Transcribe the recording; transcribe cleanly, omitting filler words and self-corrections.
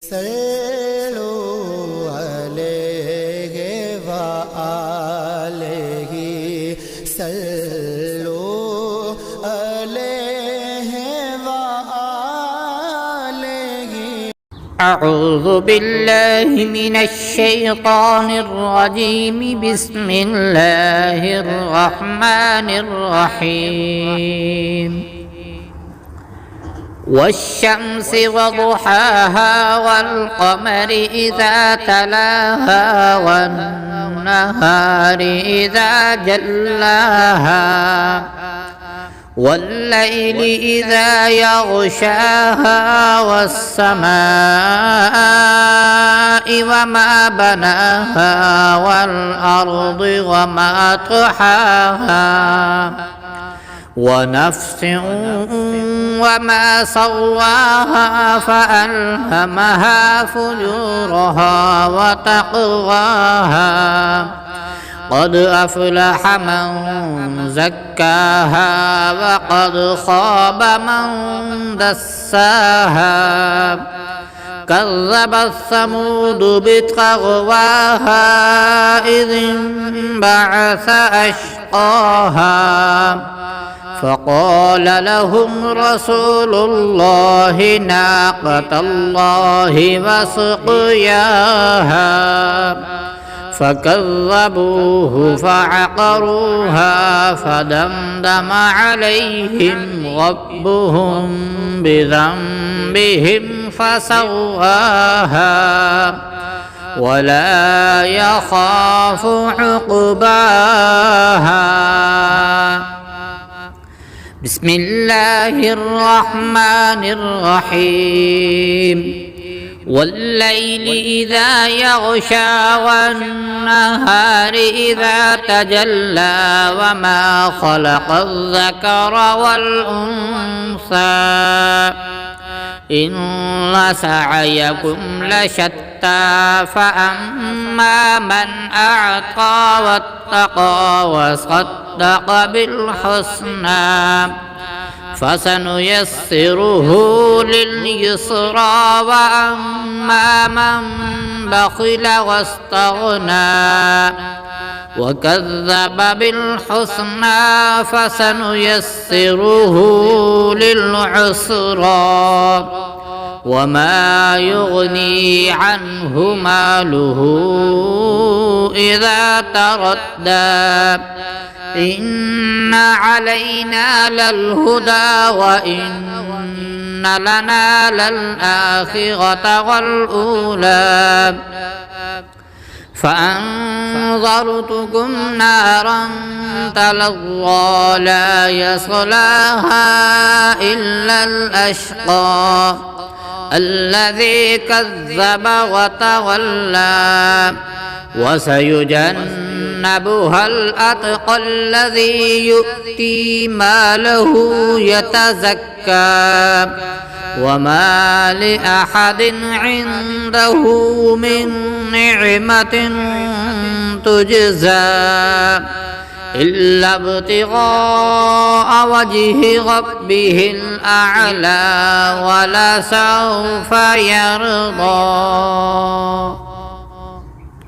صلوا عليه وآله صلوا عليه وآله. أعوذ بالله من الشيطان الرجيم. بسم الله الرحمن الرحيم. والشمس وضحاها والقمر إذا تلاها والنهار إذا جلاها والليل إذا يغشاها والسماء وما بناها والأرض وما طحاها ونفس وما سواها فألهمها فجورها وتقواها. قد أفلح من زكاها وقد خاب من دساها. كذبت ثمود بطغواها إذ انبعث أشقاها فقال لهم رسول الله ناقة الله وسقياها فكذبوه فعقروها فدمدم عليهم ربهم بذنبهم فسواها ولا يخاف عقباها. بسم الله الرحمن الرحيم. والليل إذا يغشى والنهار إذا تجلى وما خلق الذكر والأنثى إن سعيكم لشتى فأما من أعطى واتقى وصدق بالحسنى فسنيسره لليسرى وأما من بخل واستغنى وكذب بالحسنى فسنيسره للعسرى وما يغني عنه ماله إذا تردى. إن علينا للهدى وإن لنا للآخرة والأولى فأنذرتكم نارا تلظى لا يصلاها إلا الأشقى الذي كذب وتولى وسيجنبها الأتقى الذي يؤتي ماله يتزكى وما لأحد عنده من نعمة تجزى إلا ابتغاء وجه ربه الأعلى ولسوف يرضى.